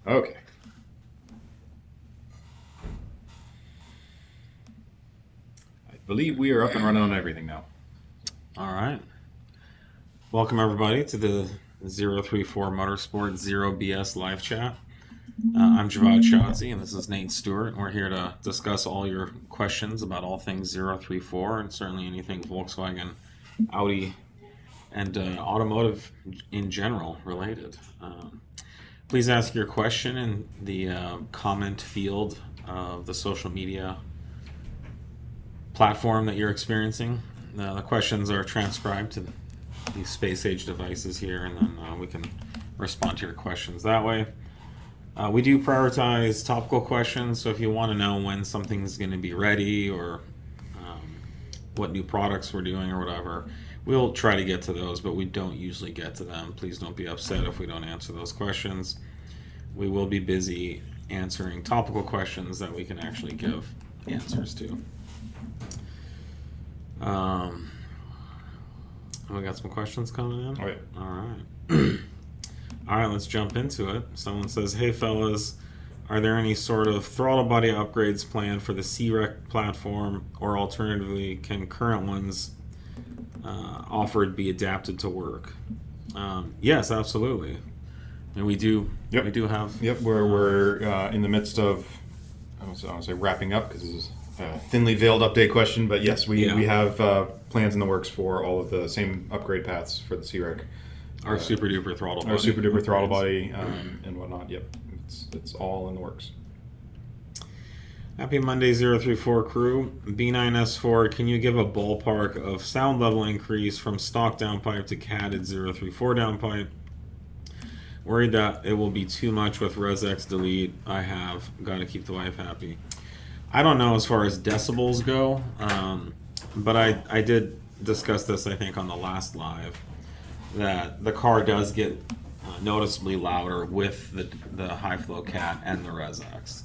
Okay. I believe we are up and running on everything now. All right. Welcome everybody to the 034 Motorsport Zero BS live chat. I'm Javad Shotzi and this is Nate Stewart. We're here to discuss all your questions about all things 034 and certainly anything Volkswagen, Audi, and automotive in general related. Please ask your question in the comment field of the social media platform that you're experiencing. The questions are transcribed to these space age devices here, and then we can respond to your questions that way. We do prioritize topical questions, so if you want to know when something's going to be ready or what new products we're doing or whatever, we'll try to get to those, but we don't usually get to them. Please don't be upset if we don't answer those questions. We will be busy answering topical questions that we can actually give answers to. We got some questions coming in. All right. All right. All right, let's jump into it. Someone says, "Hey fellas, are there any sort of throttle body upgrades planned for the CREC platform, or alternatively, can current ones offered be adapted to work?" Yes, absolutely. And we do. Yep. We do have. Yep. We're in the midst of, I don't want to say wrapping up because this is a thinly veiled update question, but yes, we have plans in the works for all of the same upgrade paths for the CREC. Our super duper throttle body. Our super duper throttle body and whatnot. Yep. It's all in the works. Happy Monday 034 crew. B9 S4, can you give a ballpark of sound level increase from stock downpipe to catted 034 downpipe? Worried that it will be too much with ResX delete. I have got to keep the wife happy. I don't know as far as decibels go, but I did discuss this, I think, on the last live, that the car does get noticeably louder with the high flow cat and the ResX.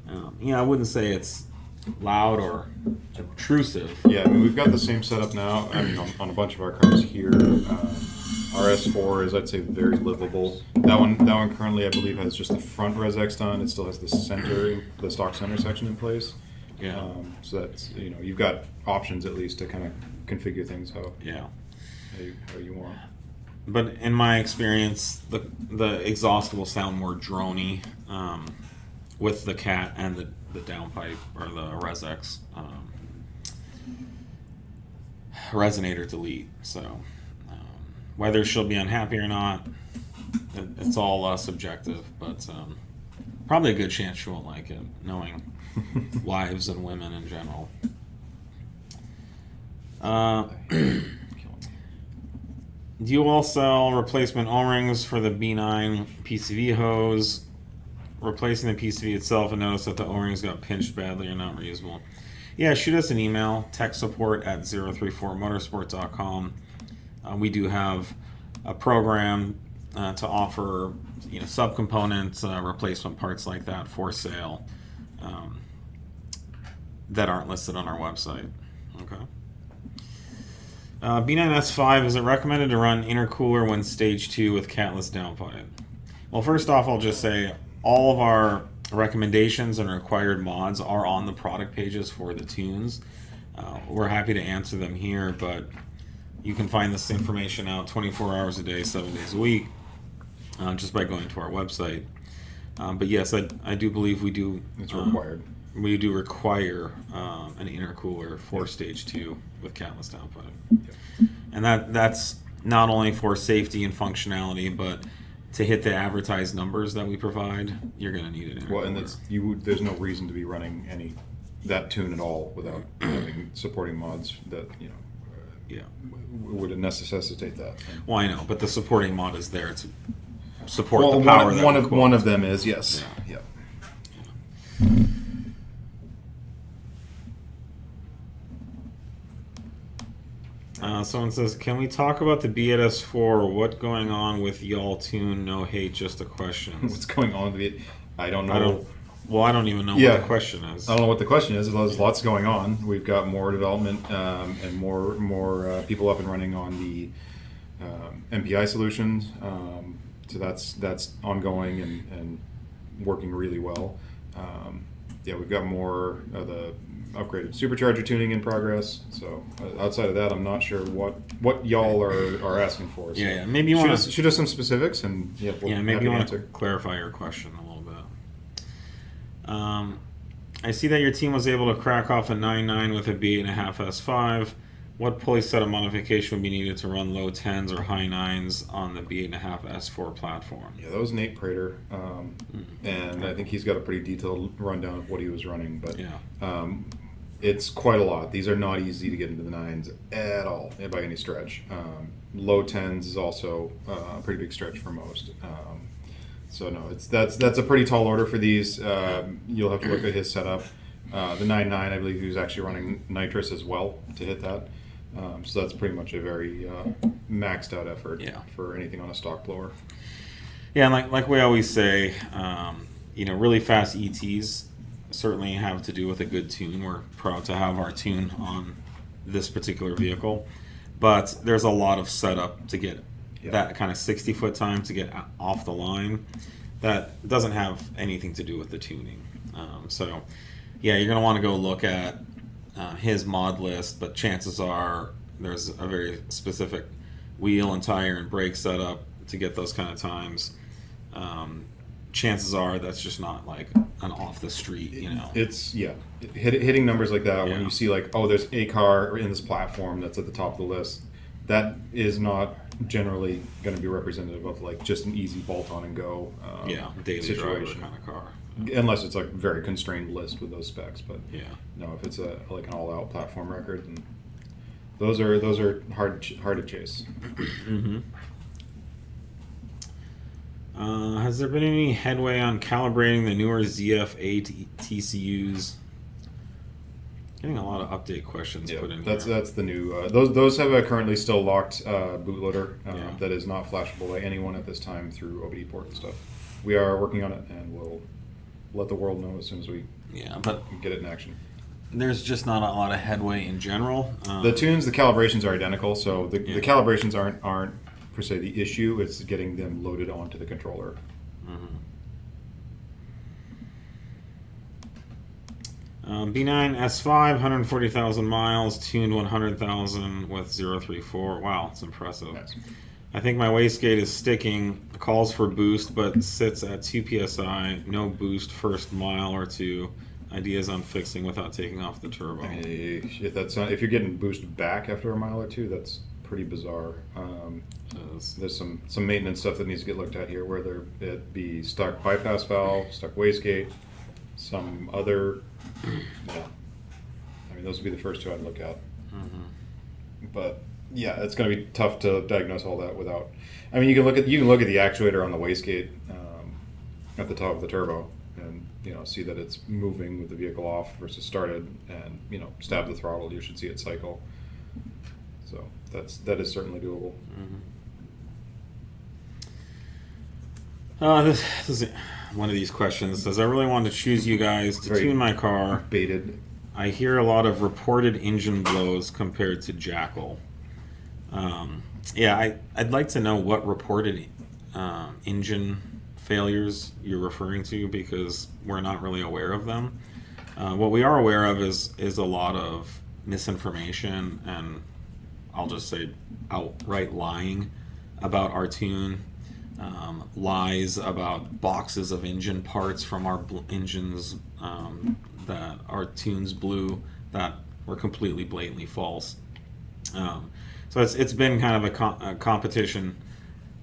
I wouldn't say it's loud or obtrusive. Yeah, I mean, we've got the same setup now. I mean, on a bunch of our cars here. Our S4 is, I'd say, very livable. That one currently, I believe, has just the front ResX done. It still has the center, the stock center section in place. Yeah. So that's, you've got options at least to kind of configure things how you want. But in my experience, the exhaust will sound more droney with the cat and the downpipe or the ResX Resonator delete. So whether she'll be unhappy or not, it's all subjective. But probably a good chance she won't like it, knowing wives and women in general. Do you all sell replacement O-rings for the B9 PCV hose? Replacing the PCV itself, and notice that the O-rings got pinched badly or not reusable. Yeah, shoot us an email, techsupport@034motorsport.com. We do have a program to offer subcomponents, replacement parts like that for sale that aren't listed on our website. Okay. B9 S5, is it recommended to run intercooler when stage 2 with catless downpipe? Well, first off, I'll just say all of our recommendations and required mods are on the product pages for the tunes. We're happy to answer them here, but you can find this information out 24 hours a day, 7 days a week, just by going to our website. But yes, I do believe we do. It's required. We do require an intercooler for stage 2 with catless downpipe. Yep. And that's not only for safety and functionality, but to hit the advertised numbers that we provide, you're going to need an intercooler. Well, and there's no reason to be running that tune at all without having supporting mods that would necessitate that. Well, I know, but the supporting mod is there to support the power. One of them is, yes. Yeah. Someone says, can we talk about the B8 S4? What going on with y'all tune? No hate, just a question. What's going on with it? I don't know. I don't even know what the question is. I don't know what the question is. There's lots going on. We've got more development and more people up and running on the MPI solutions. So that's ongoing, and working really well. Yeah, we've got more of the upgraded supercharger tuning in progress. So outside of that, I'm not sure what y'all are asking for. So Yeah, maybe you want to shoot us some specifics, and yeah, we'll maybe you want answer. to clarify your question a little bit. I see that your team was able to crack off a 9.9 with a B8.5 S5. What pulley setup modification would be needed to run low 10s or high 9s on the B8.5 S4 platform? Yeah, that was Nate Prater, and I think he's got a pretty detailed rundown of what he was running. But Yeah. It's quite a lot. These are not easy to get into the 9s at all, by any stretch. Low 10s is also a pretty big stretch for most. So no, that's a pretty tall order for these. You'll have to look at his setup. The 9.9, I believe he was actually running nitrous as well to hit that. So that's pretty much a very maxed out effort for anything on a stock blower. Yeah, and like we always say, really fast ETs certainly have to do with a good tune. We're proud to have our tune on this particular vehicle, but there's a lot of setup to get that kind of 60-foot time to get off the line. That doesn't have anything to do with the tuning. So yeah, you're going to want to go look at his mod list, but chances are there's a very specific wheel and tire and brake setup to get those kind of times. Chances are that's just not like an off the street, It's hitting numbers like that when you see like, oh, there's a car in this platform that's at the top of the list. That is not generally going to be representative of like just an easy bolt on and go daily situation driver kind of car. Unless it's like a very constrained list with those specs, but no, if it's like an all-out platform record, then those are hard to chase. Mm-hmm. Has there been any headway on calibrating the newer ZF8 TCUs? Getting a lot of update questions put in here. That's the new. Those have a currently still locked bootloader that is not flashable by anyone at this time through OBD port and stuff. We are working on it, and we'll let the world know as soon as we get it in action. There's just not a lot of headway in general. The tunes, the calibrations are identical, so the calibrations aren't per se the issue. It's getting them loaded onto the controller. B9 S5, 140,000 miles, tuned 100,000 with 034. Wow, it's impressive. Nice. I think my wastegate is sticking. Calls for boost, but sits at 2 psi. No boost first mile or two. Ideas on fixing without taking off the turbo. I mean, if you're getting boost back after a mile or two, that's pretty bizarre. There's some maintenance stuff that needs to get looked at here, whether it be stuck bypass valve, stuck wastegate, some other. I mean, those would be the first two I'd look at. But yeah, it's going to be tough to diagnose all that without. I mean, you can look at the actuator on the wastegate at the top of the turbo, and see that it's moving with the vehicle off versus started, and stab the throttle. You should see it cycle. So that is certainly doable. This is one of these questions. Says, I really want to choose you guys to tune my car. Baited. I hear a lot of reported engine blows compared to Jackal. I'd like to know what reported engine failures you're referring to, because we're not really aware of them. What we are aware of is a lot of misinformation, and I'll just say outright lying about our tune. Lies about boxes of engine parts from our engines that our tunes blew that were completely blatantly false. So it's been kind of a competition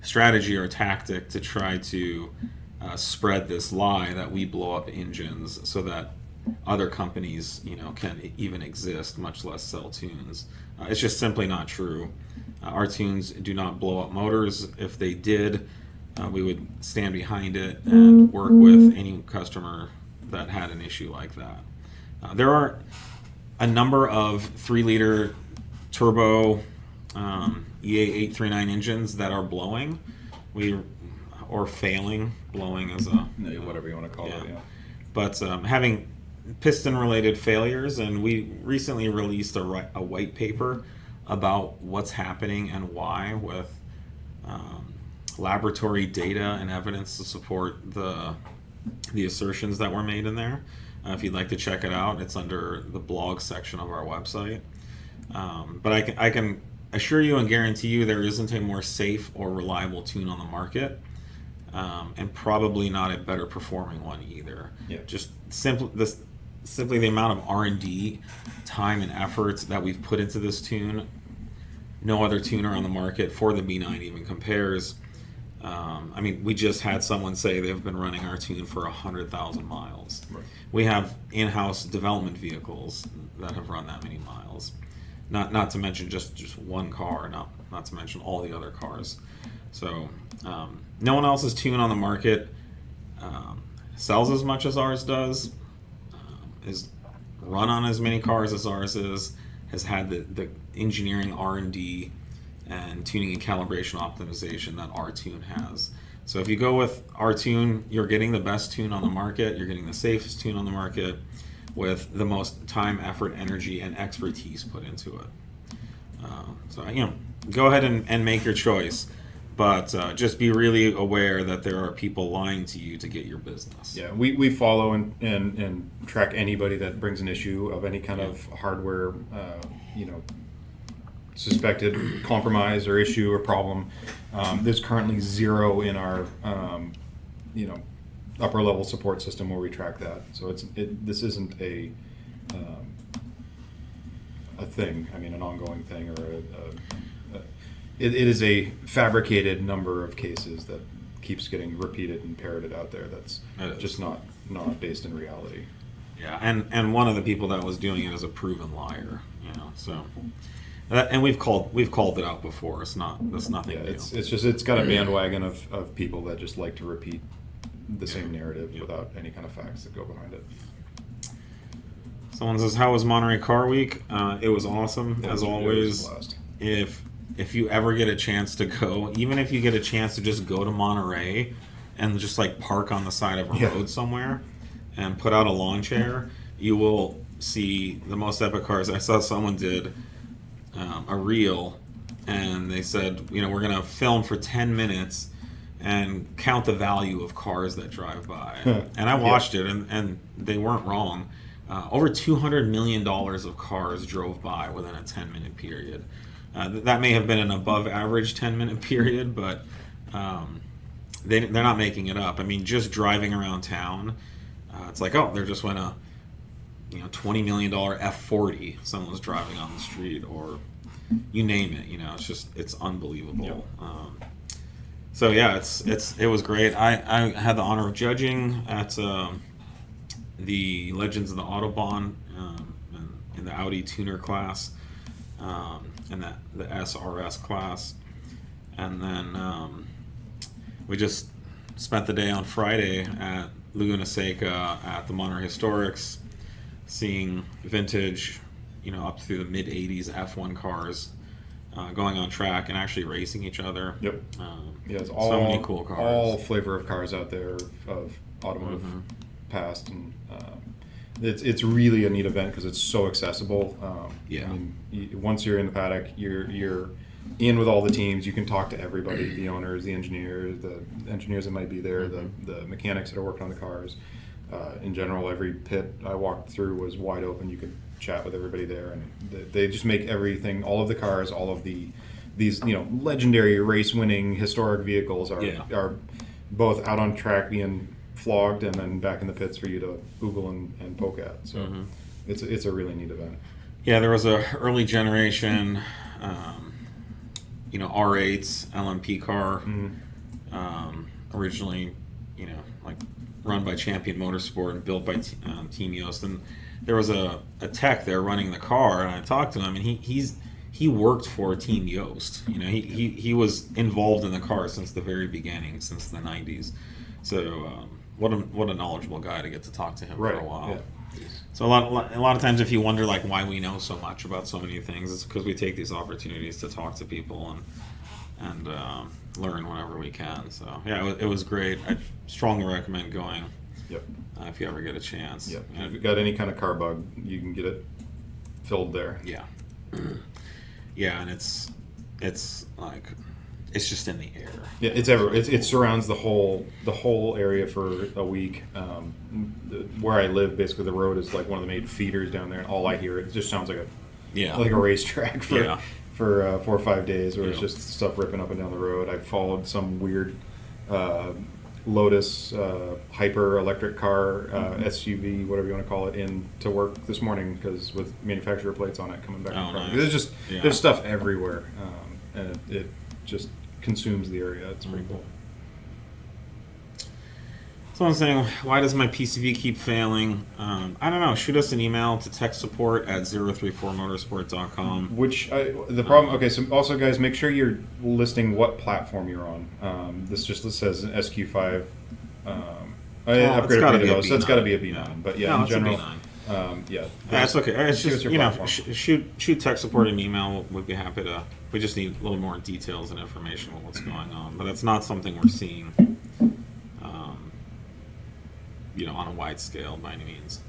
strategy or tactic to try to spread this lie that we blow up engines so that other companies can even exist, much less sell tunes. It's just simply not true. Our tunes do not blow up motors. If they did, we would stand behind it and work with any customer that had an issue like that. There are a number of 3-liter turbo EA839 engines that are blowing, or failing. Blowing is whatever you want to call it. Yeah. But having piston-related failures, and we recently released a white paper about what's happening and why, with laboratory data and evidence to support the the assertions that were made in there. If you'd like to check it out, it's under the blog section of our website. But I can assure you and guarantee you there isn't a more safe or reliable tune on the market, and probably not a better performing one either. Yeah. Just simply the amount of R&D, time, and effort that we've put into this tune, no other tuner on the market for the B9 even compares. I mean, we just had someone say they've been running our tune for 100,000 miles. Right. We have in-house development vehicles that have run that many miles. Not to mention just one car, not to mention all the other cars. So no one else's tune on the market sells as much as ours does, is run on as many cars as ours is, has had the engineering R&D and tuning and calibration optimization that our tune has. So if you go with our tune, you're getting the best tune on the market, you're getting the safest tune on the market with the most time, effort, energy, and expertise put into it. So, go ahead and make your choice, but just be really aware that there are people lying to you to get your business. Yeah, we follow and track anybody that brings an issue of any kind of hardware, suspected compromise or issue or problem. There's currently zero in our, upper level support system where we track that. So this isn't a thing. I mean, an ongoing thing, or it is a fabricated number of cases that keeps getting repeated and parroted out there. That's just not based in reality. Yeah, and one of the people that was doing it is a proven liar. So. And we've called it out before. That's nothing new. It's got a bandwagon of people that just like to repeat the same narrative without any kind of facts that go behind it. Someone says, "How was Monterey Car Week?" It was awesome as always. It was a blast. If you ever get a chance to go, even if you get a chance to just go to Monterey and just like park on the side of a road somewhere and put out a lawn chair, you will see the most epic cars. I saw someone did a reel, and they said, we're going to film for 10 minutes and count the value of cars that drive by. And I watched it, and they weren't wrong. Over $200 million of cars drove by within a 10-minute period. That may have been an above-average 10-minute period, but they're not making it up. I mean, just driving around town, it's like, there just went a $20 million F40 someone's driving on the street, or you name it. It's unbelievable. Yep. So yeah, it was great. I had the honor of judging at the Legends of the Autobahn in the Audi tuner class, and the SRS class, and then we just spent the day on Friday at Laguna Seca at the Monterey Historics, seeing vintage, up through the mid-'80s F1 cars going on track and actually racing each other. Yep. It's so many cool cars. All flavor of cars out there of automotive past, and it's really a neat event because it's so accessible. I mean, once you're in the paddock, you're in with all the teams. You can talk to everybody, the owners, the engineers that might be there, the mechanics that are working on the cars. In general, every pit I walked through was wide open. You could chat with everybody there, and they just make everything, all of the cars, all of these legendary race-winning historic vehicles are both out on track being flogged and then back in the pits for you to Google and poke at. So it's a really neat event. Yeah, there was a early generation, R8s LMP car, originally, like run by Champion Motorsport and built by Team Yost. And there was a tech there running the car, and I talked to him, and he worked for Team Yost. He was involved in the car since the very beginning, since the 90s. So what a knowledgeable guy to get to talk to him for a while. Yeah. So a lot of times, if you wonder why we know so much about so many things, it's because we take these opportunities to talk to people and learn whenever we can. So yeah, it was great. I strongly recommend going. Yep. If you ever get a chance. Yep. If you've got any kind of car bug, you can get it filled there. Yeah. Yeah, and it's like it's just in the air. Yeah, it's ever. It surrounds the whole area for a week. Where I live, basically, the road is like one of the main feeders down there, and all I hear it just sounds like a racetrack for 4 or 5 days, where it's just stuff ripping up and down the road. I followed some weird Lotus hyper electric car SUV, whatever you want to call it, in to work this morning because with manufacturer plates on it coming back. Nice. There's stuff everywhere, and it just consumes the area. It's pretty cool. So I'm saying, why does my PCV keep failing? I don't know. Shoot us an email to tech support at 034motorsport.com. The problem. Okay, so also guys, make sure you're listing what platform you're on. This just says an SQ5. Upgraded Beta, so it's got to be a B9. Yeah. But in general, that's okay. It's just shoot tech support an email. We'd be happy to. We just need a little more details and information on what's going on. But that's not something we're seeing. On a wide scale by any means.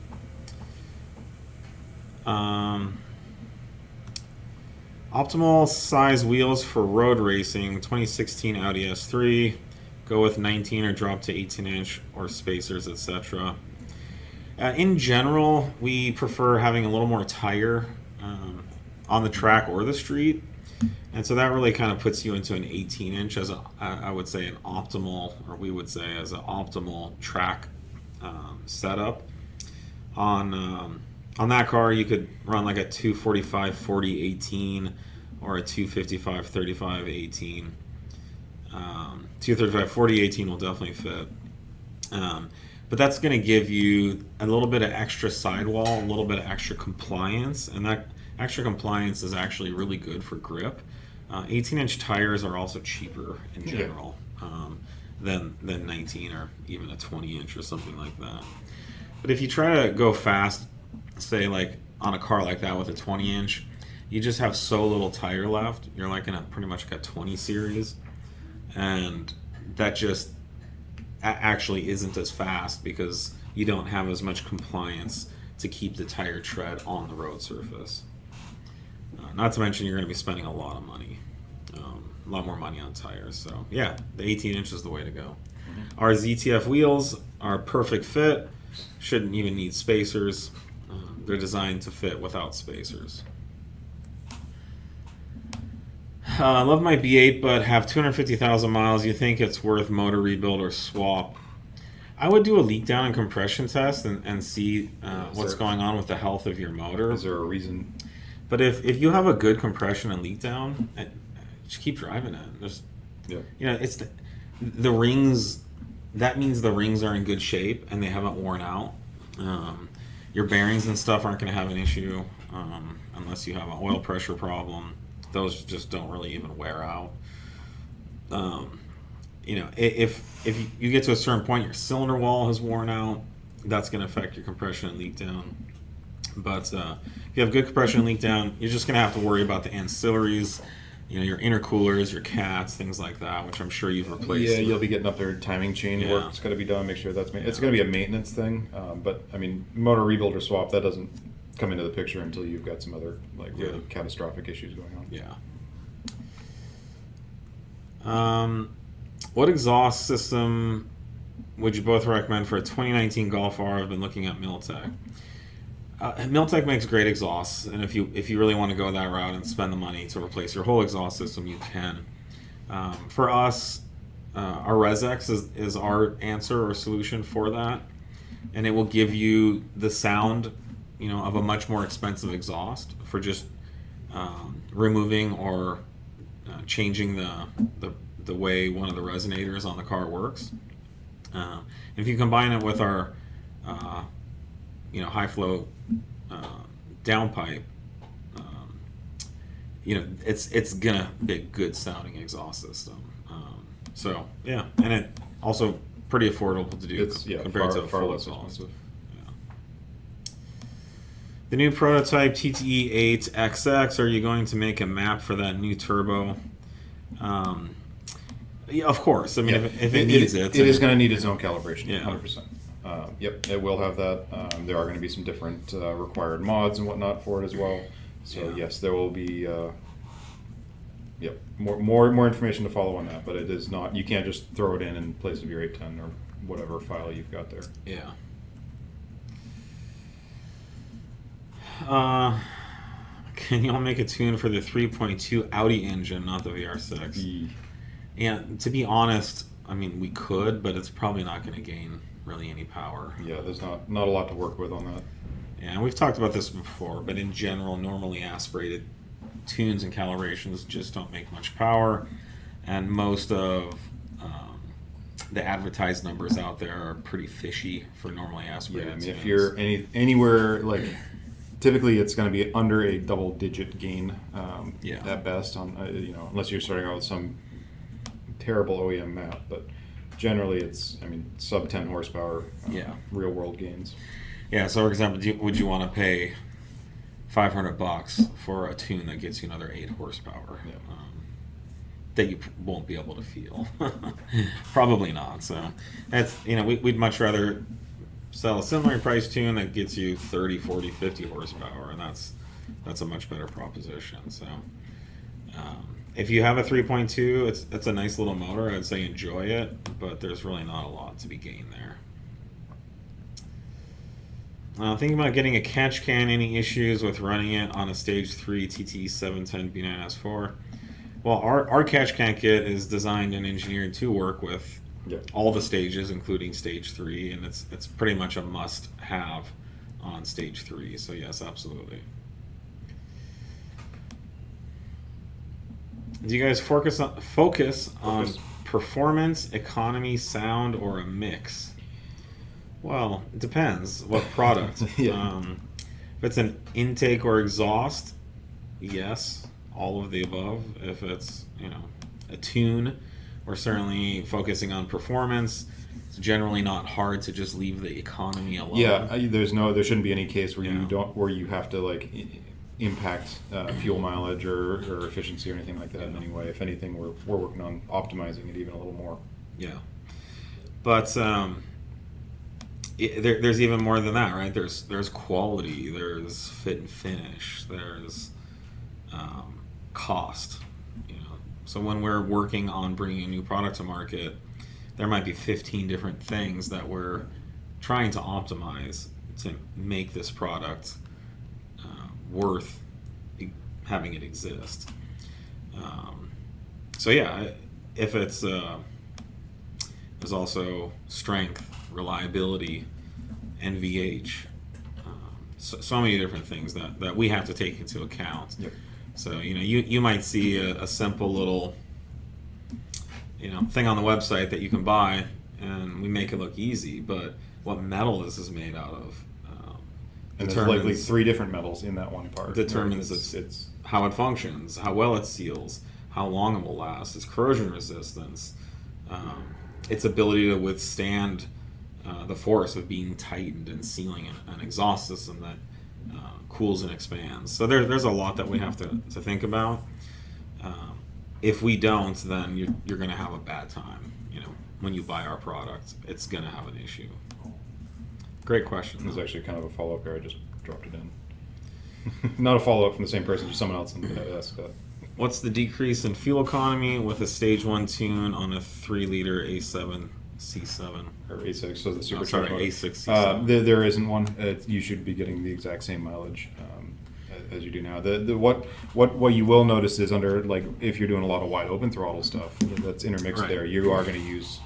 Optimal size wheels for road racing, 2016 Audi S3. Go with 19 or drop to 18-inch or spacers, etc. In general, we prefer having a little more tire on the track or the street. And so that really kind of puts you into an 18-inch as I would say an optimal, or we would say as an optimal track setup. On that car, you could run like a 245 40 18 or a 255 35 18. 235 40 18 will definitely fit. But that's going to give you a little bit of extra sidewall, a little bit of extra compliance, and that extra compliance is actually really good for grip. 18-inch tires are also cheaper in general. Than 19 or even a 20-inch or something like that. But if you try to go fast, say like on a car like that with a 20-inch, you just have so little tire left. You're like in pretty much like a 20 series, and that just actually isn't as fast because you don't have as much compliance to keep the tire tread on the road surface. Not to mention you're going to be spending a lot of money. A lot more money on tires, so yeah, the 18-inch is the way to go. Our ZTF wheels are perfect fit, shouldn't even need spacers. They're designed to fit without spacers. I love my B8, but have 250,000 miles. You think it's worth motor rebuild or swap? I would do a leak down and compression test and see what's going on with the health of your motor. Is there a reason? But if you have a good compression and leak down, just keep driving it. It's the rings. That means the rings are in good shape and they haven't worn out. Your bearings and stuff aren't going to have an issue unless you have an oil pressure problem. Those just don't really even wear out. If you get to a certain point, your cylinder wall has worn out. That's going to affect your compression and leak down. But if you have good compression and leak down, you're just going to have to worry about the ancillaries. Your intercoolers, your cats, things like that, which I'm sure you've replaced. Yeah, you'll be getting up there. Timing chain work is going to be done. Make sure that's it's going to be a maintenance thing. But I mean, motor rebuild or swap, that doesn't come into the picture until you've got some other really catastrophic issues going on. Yeah. What exhaust system would you both recommend for a 2019 Golf R? I've been looking at Milltek. Milltek makes great exhausts, and if you really want to go that route and spend the money to replace your whole exhaust system, you can. For us, our ResX is our answer or solution for that, and it will give you the sound, of a much more expensive exhaust for just removing or changing the way one of the resonators on the car works. If you combine it with our high flow downpipe, it's gonna be a good sounding exhaust system. So yeah, and it also pretty affordable to do compared to far less expensive. The new Prototype TTE8XX. Are you going to make a map for that new turbo? Yeah, of course. I mean, if it needs it, it is going to need its own calibration. Yeah. 100%. Yep, it will have that. There are going to be some different required mods and whatnot for it as well. So yes, there will be Yep. More information to follow on that, but it is not. You can't just throw it in place of your 810 or whatever file you've got there. Yeah. Can y'all make a tune for the 3.2 Audi engine, not the VR6? Yeah, to be honest, I mean, we could, but it's probably not going to gain really any power. Yeah, there's not a lot to work with on that. Yeah, and we've talked about this before, but in general, normally aspirated tunes and calibrations just don't make much power, and most of the advertised numbers out there are pretty fishy for normally aspirated Yeah, I mean, tunes. if you're anywhere like, typically it's going to be under a double-digit gain at best on unless you're starting out with some terrible OEM map, but generally it's sub 10 horsepower. Real world gains. Yeah. So, for example, would you want to pay $500 for a tune that gets you another 8 horsepower? Yeah. That you won't be able to feel. Probably not. So that's, we'd much rather sell a similar price tune that gets you 30, 40, 50 horsepower, and that's a much better proposition. So if you have a 3.2, it's a nice little motor. I'd say enjoy it, but there's really not a lot to be gained there. Thinking about getting a catch can. Any issues with running it on a Stage 3 TTE710 B9 S4? Well, our catch can kit is designed and engineered to work with all the stages, including Stage 3, and it's pretty much a must-have on Stage 3. So yes, absolutely. Do you guys focus on performance, economy, sound, or a mix? Well, it depends what product. If it's an intake or exhaust, yes, all of the above. If it's a tune, we're certainly focusing on performance. It's generally not hard to just leave the economy alone. Yeah, there shouldn't be any case where you have to impact fuel mileage or efficiency or anything like that in any way. If anything, we're working on optimizing it even a little more. Yeah, but there's even more than that, right? There's quality, there's fit and finish, there's cost. So when we're working on bringing a new product to market, there might be 15 different things that we're trying to optimize to make this product worth having it exist. So yeah, if it's there's also strength, reliability, NVH, so many different things that we have to take into account. Yep. So you might see a simple little thing on the website that you can buy, and we make it look easy, but what metal this is made out of and there's likely 3 different metals in that one part. Determines it's how it functions, how well it seals, how long it will last, its corrosion resistance, its ability to withstand the force of being tightened and sealing an exhaust system that cools and expands. So there's a lot that we have to think about. If we don't, then you're going to have a bad time. When you buy our product, it's going to have an issue. Great question. There's actually kind of a follow-up here. I just dropped it in. Not a follow-up from the same person, just someone else asked that. What's the decrease in fuel economy with a Stage 1 tune on a 3-liter A7 C7? Or A6, so the super. A6 C7. There isn't one. You should be getting the exact same mileage as you do now. What you will notice is under, if you're doing a lot of wide open throttle stuff that's intermixed there, you are going to use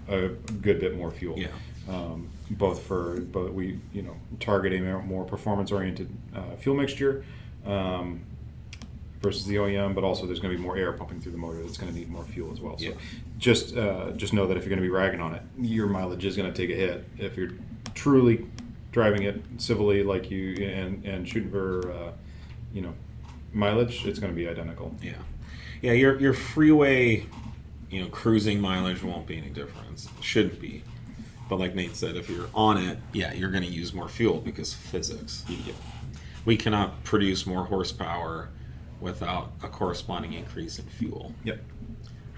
a good bit more fuel. Yeah. Both we target a more performance oriented fuel mixture versus the OEM, but also there's going to be more air pumping through the motor that's going to need more fuel as well. So just know that if you're going to be ragging on it, your mileage is going to take a hit. If you're truly driving it civilly like you and shooting for mileage, it's going to be identical. Yeah, your freeway cruising mileage won't be any difference. It shouldn't be. But like Nate said, if you're on it, you're going to use more fuel because physics. We cannot produce more horsepower without a corresponding increase in fuel. Yep.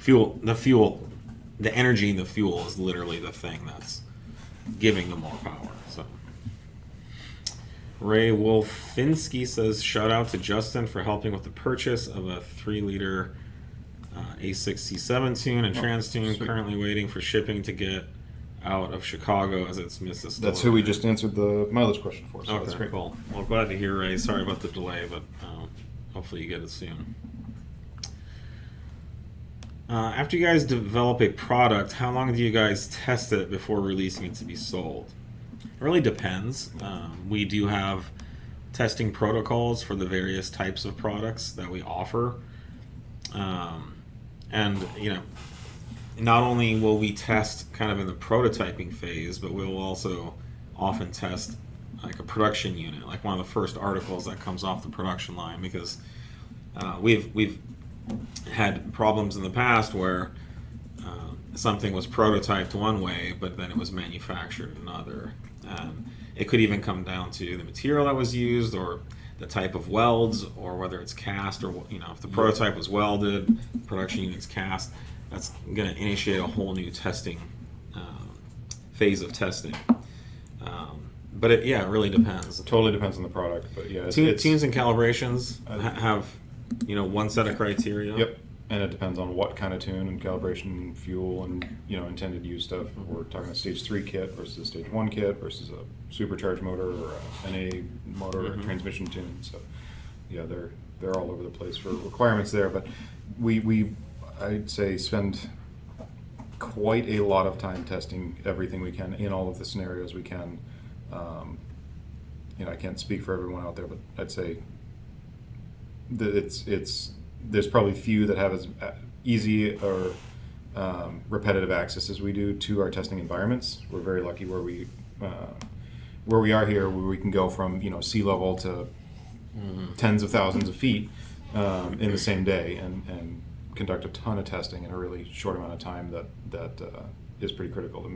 The energy in the fuel is literally the thing that's giving them more power. So, Ray Wolfwinski says, shout out to Justin for helping with the purchase of a 3-liter A6C7 tune and trans tune, sweet. currently waiting for shipping to get out of Chicago as it's missed its That's who we just answered the mileage question for, so that's Okay, great. cool. Well, glad to hear, Ray. Sorry about the delay, but hopefully you get it soon. After you guys develop a product, how long do you guys test it before releasing it to be sold? It really depends. We do have testing protocols for the various types of products that we offer. And, you know, not only will we test kind of in the prototyping phase, but we'll also often test like a production unit, like one of the first articles that comes off the production line, because we've had problems in the past where something was prototyped one way, but then it was manufactured another. It could even come down to the material that was used, or the type of welds, or whether it's cast, or, you know, if the prototype was welded, production unit's cast. That's going to initiate a whole new testing phase of testing. But it really depends. It totally depends on the product, but yeah, Tunes and calibrations have, you know, one set of criteria. Yep, and it depends on what kind of tune and calibration, fuel, and, you know, intended use stuff. We're talking a Stage 3 kit versus a Stage 1 kit versus a supercharged motor or a NA motor or a transmission tune. So yeah, they're all over the place for requirements there. But we I'd say spend quite a lot of time testing everything we can in all of the scenarios we can. You know, I can't speak for everyone out there, but I'd say that there's probably few that have as easy or repetitive access as we do to our testing environments. We're very lucky where we are here, where we can go from, you know, sea level to tens of thousands of feet in the same day and conduct a ton of testing in a really short amount of time. That is pretty critical to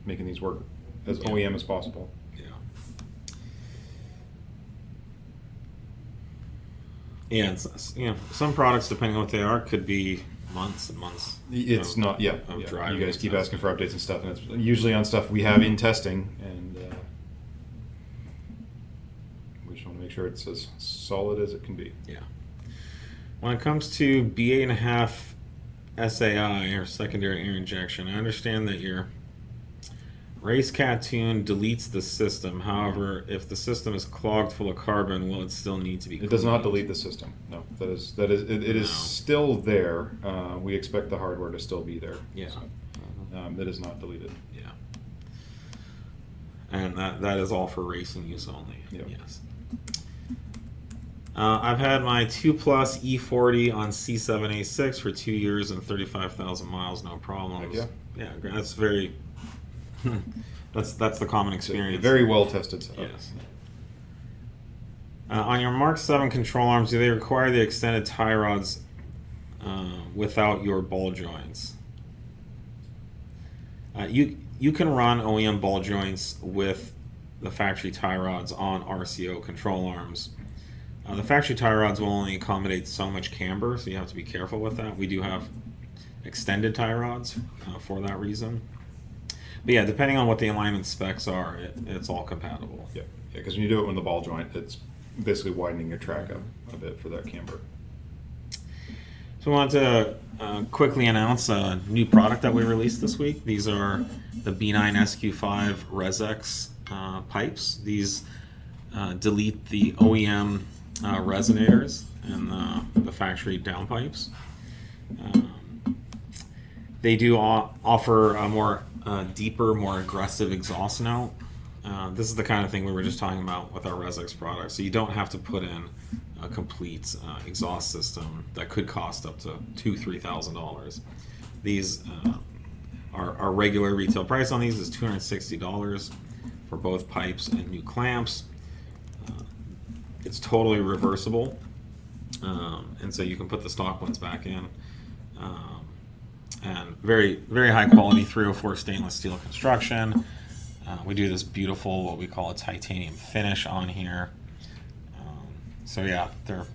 making these work as OEM as possible. Yeah, it's, you know, some products, depending on what they are, could be months and months. It's not, yeah. Driving. You guys keep asking for updates and stuff, and it's usually on stuff we have in testing, and we just want to make sure it's as solid as it can be. Yeah. When it comes to B8.5 SAI, or secondary air injection, I understand that your race cat tune deletes the system. However, if the system is clogged full of carbon, will it still need to be cleaned? It does not delete the system. No, it is still there. We expect the hardware to still be there. Yeah. So, it is not deleted. Yeah. And that is all for racing use only. Yep. Yes. I've had my 2 Plus E40 on C7A6 for 2 years and 35,000 miles, no problems. Heck yeah, that's very. that's the common experience. Very well tested setup. Yes. On your Mark 7 control arms, do they require the extended tie rods without your ball joints? You can run OEM ball joints with the factory tie rods on RCO control arms. The factory tie rods will only accommodate so much camber, so you have to be careful with that. We do have extended tie rods for that reason. But yeah, depending on what the alignment specs are, it's all compatible. Yeah, because when you do it with the ball joint, it's basically widening your track up a bit for that camber. So I want to quickly announce a new product that we released this week. These are the B9 SQ5 ResX pipes. These delete the OEM resonators and the factory downpipes. They do offer a more deeper, more aggressive exhaust note. This is the kind of thing we were just talking about with our ResX product. So you don't have to put in a complete exhaust system that could cost up to $2,000–$3,000. These our regular retail price on these is $260 for both pipes and new clamps. It's totally reversible, and so you can put the stock ones back in. And very, very high quality 304 stainless steel construction. We do this beautiful, what we call a titanium finish on here. So yeah, they're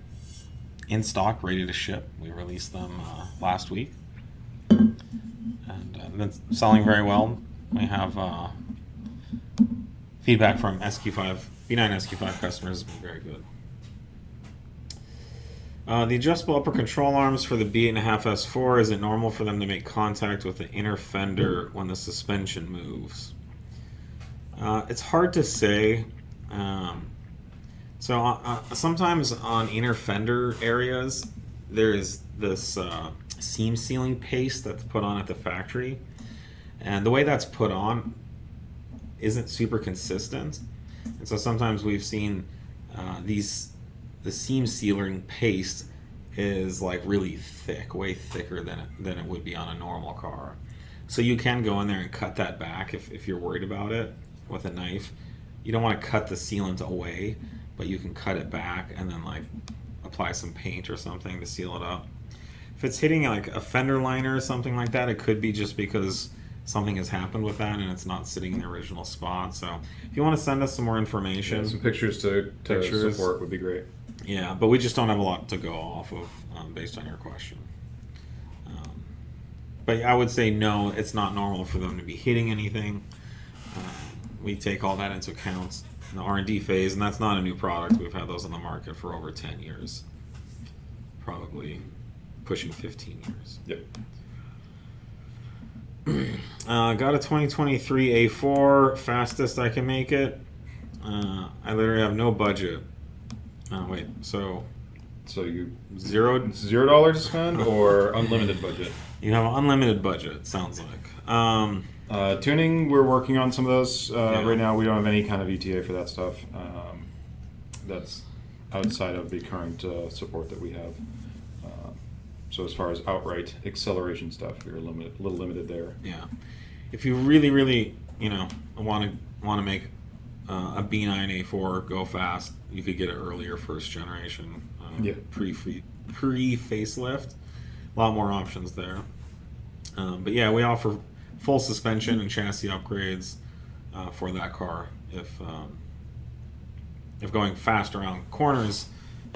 in stock, ready to ship. We released them last week, and been selling very well. We have feedback from B9 SQ5 customers has been very good. The adjustable upper control arms for the B8.5 S4, is it normal for them to make contact with the inner fender when the suspension moves? It's hard to say. Sometimes on inner fender areas, there is this seam sealing paste that's put on at the factory. And the way that's put on isn't super consistent. And so sometimes we've seen the seam sealing paste is like really thick, way thicker than it would be on a normal car. So you can go in there and cut that back if you're worried about it with a knife. You don't want to cut the sealant away, but you can cut it back and then like apply some paint or something to seal it up. If it's hitting like a fender liner or something like that, it could be just because something has happened with that and it's not sitting in the original spot. So if you want to send us some more information, some pictures to support would be great. Yeah, but we just don't have a lot to go off of based on your question. But I would say no, it's not normal for them to be hitting anything. We take all that into account in the R&D phase, and that's not a new product. We've had those on the market for over 10 years, probably pushing 15 years. Yep. Got a 2023 A4, fastest I can make it. I literally have no budget. Wait, so you $0 to spend or unlimited budget? You have an unlimited budget, sounds like. Tuning, we're working on some of those. Right now we don't have any kind of ETA for that stuff. That's outside of the current support that we have. So as far as outright acceleration stuff, we're a little limited there. Yeah. If you really, want to make a B9 A4 go fast, you could get it earlier, first generation, pre-facelift. A lot more options there. But yeah, we offer full suspension and chassis upgrades for that car if going fast around corners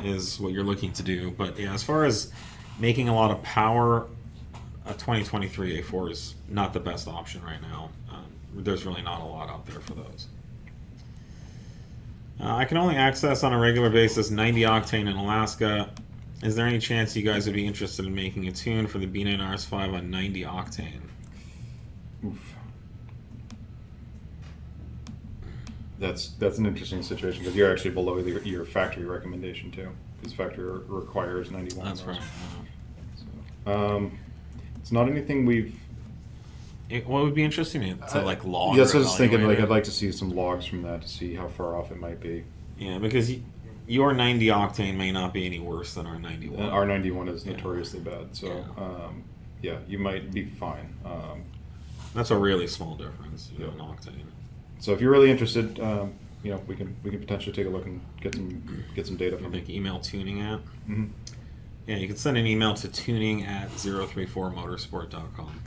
is what you're looking to do. But yeah, as far as making a lot of power, a 2023 A4 is not the best option right now. There's really not a lot out there for those. I can only access on a regular basis 90 octane in Alaska. Is there any chance you guys would be interested in making a tune for the B9 RS5 on 90 octane? Oof. That's an interesting situation because you're actually below your factory recommendation too, because factory requires 91. That's right. So, it's not anything we've. What would be interesting to like log? Yes, I was thinking like I'd like to see some logs from that to see how far off it might be. Yeah, because your 90 octane may not be any worse than our 91. Our 91 is notoriously bad, so you might be fine. That's a really small difference, an octane. So if you're really interested, we can potentially take a look and get some data from Like email tuning at. Mm-hmm. Yeah, you can send an email to tuning@034motorsport.com.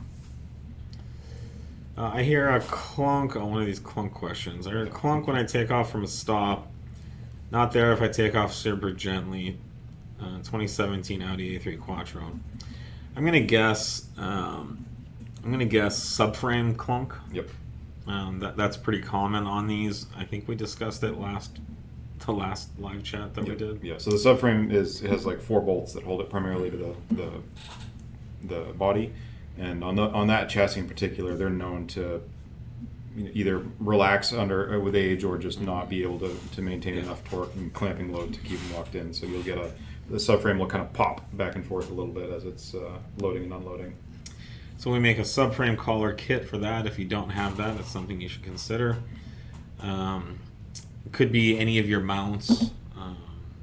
I hear a clunk on one of these clunk questions. I hear a clunk when I take off from a stop. Not there if I take off super gently. 2017 Audi A3 Quattro. I'm gonna guess subframe clunk. Yep. That's pretty common on these. I think we discussed it the last live chat that we did. Yeah. So the subframe has like 4 bolts that hold it primarily to the body, and on that chassis in particular, they're known to either relax with age or just not be able to maintain enough torque and clamping load to keep them locked in. So you'll get the subframe will kind of pop back and forth a little bit as it's loading and unloading. So we make a subframe collar kit for that. If you don't have that, that's something you should consider. It could be any of your mounts,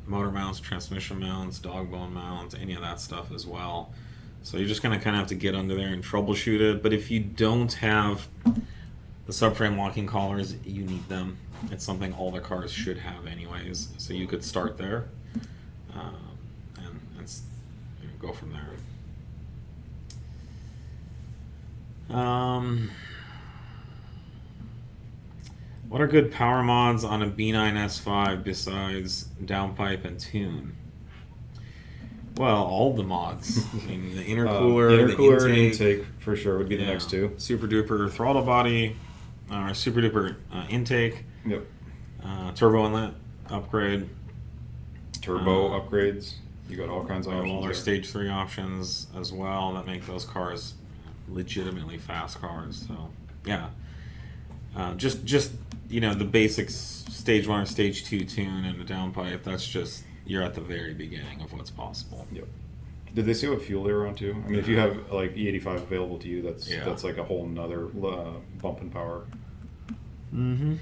motor mounts, transmission mounts, dog bone mounts, any of that stuff as well. So you're just going to kind of have to get under there and troubleshoot it. But if you don't have the subframe locking collars, you need them. It's something all the cars should have anyways. So you could start there and go from there. What are good power mods on a B9 S5 besides downpipe and tune? Well, all the mods. I mean, the intercooler, the intake for sure would be the next two. Super duper throttle body, or super duper intake. Yep. Turbo inlet upgrade. Turbo upgrades. You got all kinds of We have options all our there. Stage 3 options as well that make those cars legitimately fast cars. So yeah, just you know, the basic Stage 1 or Stage 2 tune and the downpipe. That's just, you're at the very beginning of what's possible. Yep. Did they say what fuel they were on too? I mean, if you have like E85 available to you, that's like a whole nother bump in power. Mm-hmm.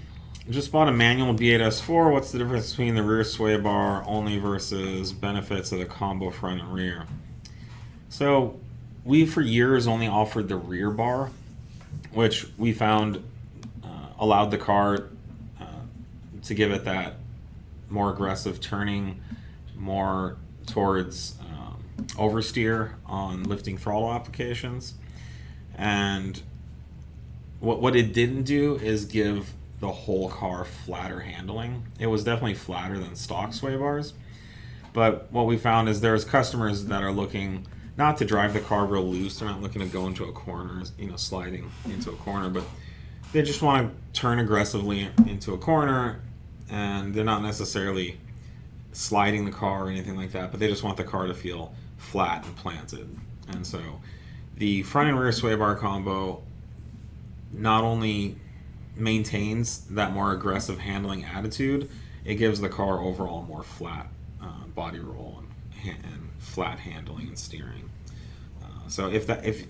Just bought a manual B8 S4. What's the difference between the rear sway bar only versus benefits of the combo front and rear? So we for years only offered the rear bar, which we found allowed the car to give it that more aggressive turning, more towards oversteer on lifting throttle applications. And what it didn't do is give the whole car flatter handling. It was definitely flatter than stock sway bars, but what we found is there's customers that are looking not to drive the car real loose. They're not looking to go into a corner, you know, sliding into a corner, but they just want to turn aggressively into a corner, and they're not necessarily sliding the car or anything like that, but they just want the car to feel flat and planted. And so the front and rear sway bar combo not only maintains that more aggressive handling attitude, it gives the car overall more flat body roll and flat handling and steering. So if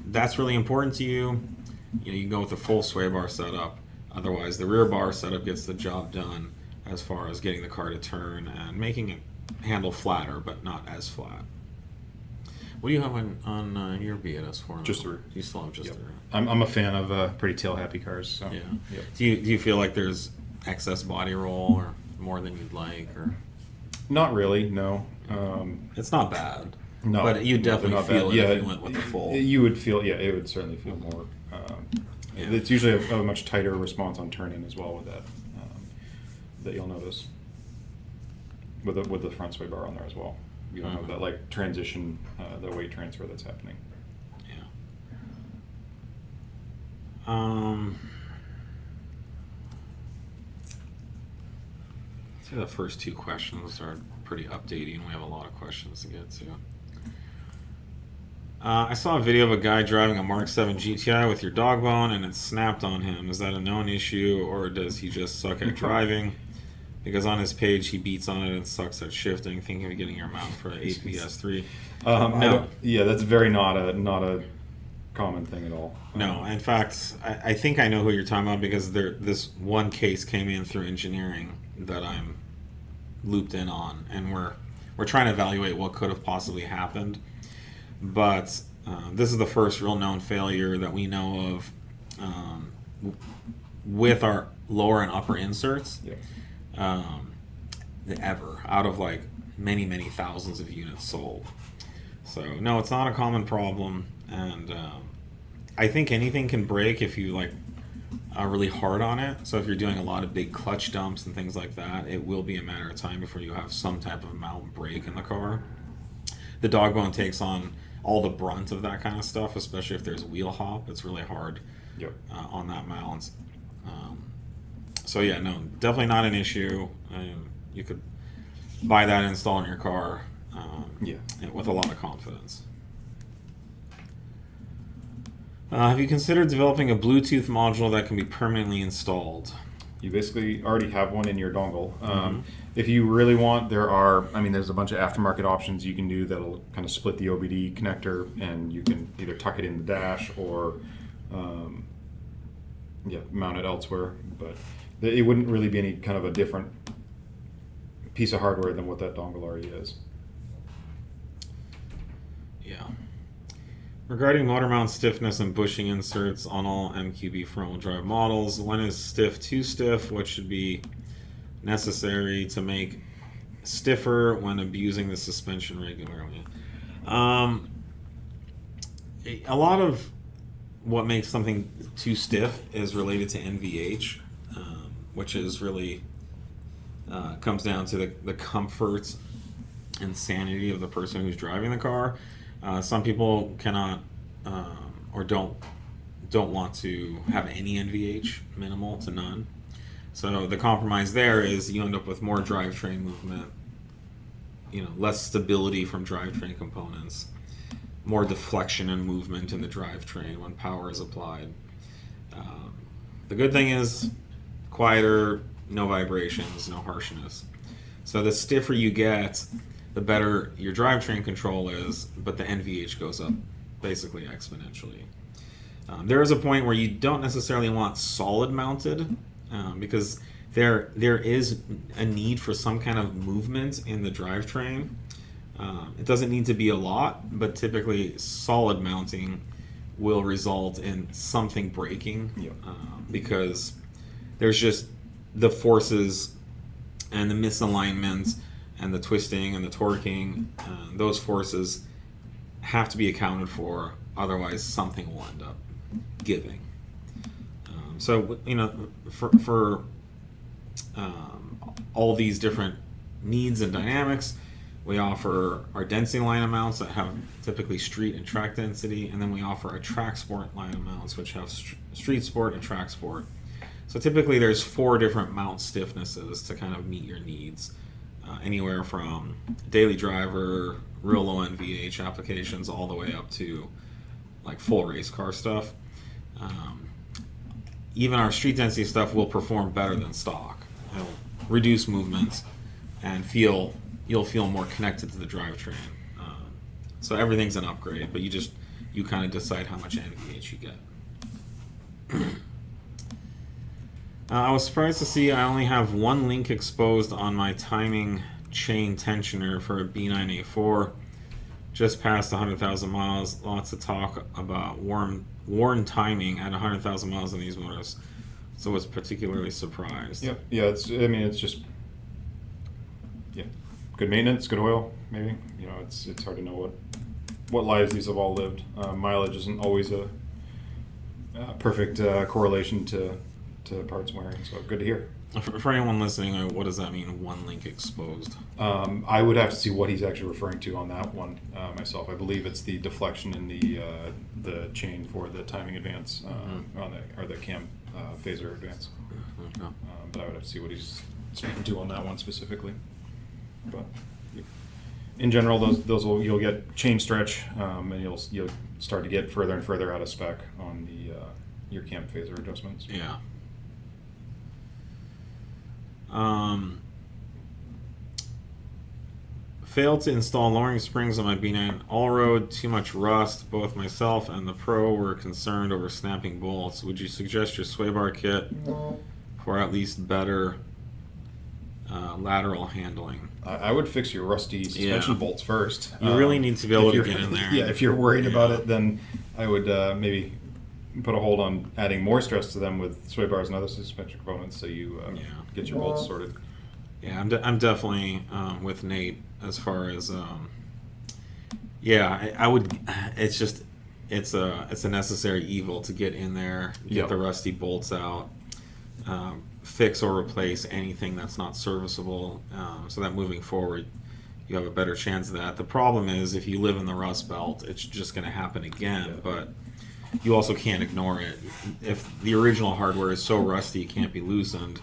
that's really important to you, you know, you can go with the full sway bar setup. Otherwise, the rear bar setup gets the job done as far as getting the car to turn and making it handle flatter, but not as flat. What do you have on your B8 S4? Just the rear. You still have just Yep. the rear. I'm a fan of pretty tail happy cars. So Yeah. Yep. Do you feel like there's excess body roll or more than you'd like, or? Not really. No. It's not bad. No, but you no, they're definitely not feel bad. it Yeah, if you went with the full. You would feel, yeah, it would certainly feel more. Yeah. It's usually a much tighter response on turning as well with that. That you'll notice with the front sway bar on there as well. You don't have that like transition, the weight transfer that's happening. Yeah. I'd say the first two questions are pretty updating. We have a lot of questions to get to. I saw a video of a guy driving a Mk7 GTI with your dog bone and it snapped on him. Is that a known issue, or does he just suck at driving? Because on his page he beats on it and sucks at shifting. Thinking of getting your mount for an A3 S3. No. Yeah, that's very not a common thing at all. No, in fact, I think I know who you're talking about, because this one case came in through engineering that I'm looped in on, and we're trying to evaluate what could have possibly happened. But this is the first real known failure that we know of with our lower and upper inserts. Yeah. Ever out of like many thousands of units sold. So no, it's not a common problem, and I think anything can break if you like are really hard on it. So if you're doing a lot of big clutch dumps and things like that, it will be a matter of time before you have some type of mount break in the car. The dog bone takes on all the brunt of that kind of stuff, especially if there's wheel hop. It's really hard on that mount. So yeah, no, definitely not an issue. You could buy that and install in your car with a lot of confidence. Have you considered developing a Bluetooth module that can be permanently installed? You basically already have one in your dongle. If you really want, there's a bunch of aftermarket options you can do that'll kind of split the OBD connector, and you can either tuck it in the dash or mount it elsewhere. But it wouldn't really be any kind of a different piece of hardware than what that dongle already is. Yeah. Regarding motor mount stiffness and bushing inserts on all MQB front-wheel drive models, when is stiff too stiff? What should be necessary to make stiffer when abusing the suspension regularly? A lot of what makes something too stiff is related to NVH, which is really comes down to the comfort and sanity of the person who's driving the car. Some people cannot or don't want to have any NVH, minimal to none. So the compromise there is you end up with more drivetrain movement, less stability from drivetrain components, more deflection and movement in the drivetrain when power is applied. The good thing is quieter, no vibrations, no harshness. So the stiffer you get, the better your drivetrain control is, but the NVH goes up basically exponentially. There is a point where you don't necessarily want solid mounted, because there is a need for some kind of movement in the drivetrain. It doesn't need to be a lot, but typically solid mounting will result in something breaking, because there's just the forces and the misalignment and the twisting and the torquing, those forces have to be accounted for, otherwise something will end up giving. So for all these different needs and dynamics, we offer our density line mounts that have typically street and track density, and then we offer our track sport line mounts, which have street sport and track sport. So typically there's 4 different mount stiffnesses to kind of meet your needs, anywhere from daily driver, real low NVH applications, all the way up to like full race car stuff. Even our street density stuff will perform better than stock. It'll reduce movements and you'll feel more connected to the drivetrain. So everything's an upgrade, but you kind of decide how much NVH you get. I was surprised to see I only have 1 link exposed on my timing chain tensioner for a B9 A4. Just past 100,000 miles. Lots of talk about worn timing at 100,000 miles on these motors. So I was particularly surprised. Yep. Yeah. It's just good maintenance, good oil. Maybe it's hard to know what lives these have all lived. Mileage isn't always a perfect correlation to parts wearing. So good to hear. For anyone listening, what does that mean, 1 link exposed? I would have to see what he's actually referring to on that one myself. I believe it's the deflection in the chain for the timing advance or the cam phaser advance. Okay. But I would have to see what he's speaking to on that one specifically. But in general, you'll get chain stretch, and you'll start to get further and further out of spec on your cam phaser adjustments. Yeah. Failed to install lowering springs on my B9 Allroad. Too much rust. Both myself and the pro were concerned over snapping bolts. Would you suggest your sway bar kit for at least better lateral handling? I would fix your rusty suspension bolts first. You really need to be able to get in there. Yeah, if you're worried about it, then I would maybe put a hold on adding more stress to them with sway bars and other suspension components, so you get your bolts sorted. Yeah, I'm definitely with Nate as far as I would. It's just it's a necessary evil to get in there, get the rusty bolts out, fix or replace anything that's not serviceable, so that moving forward you have a better chance of that. The problem is if you live in the Rust Belt, it's just going to happen again, but you also can't ignore it. If the original hardware is so rusty it can't be loosened,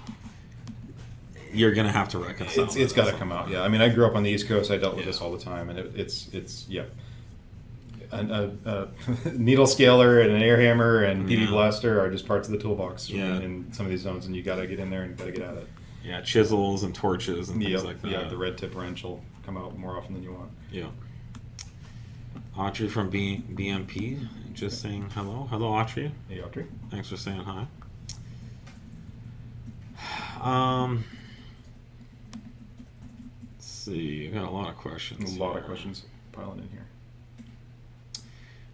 you're going to have to reconcile it. It's got to come out, yeah. I mean, I grew up on the East Coast. I dealt with this all the time, and it's a needle scaler and an air hammer and PV blaster are just parts of the toolbox in some of these zones, and you got to get in there and got to get at it. Yeah, chisels and torches and things like that. Yeah, the red tip wrench will come out more often than you want. Yeah. Audrey from BMP just saying hello. Hello, Audrey. Hey, Audrey. Thanks for saying hi. Let's see. I got a lot of questions. A lot of questions piling in here.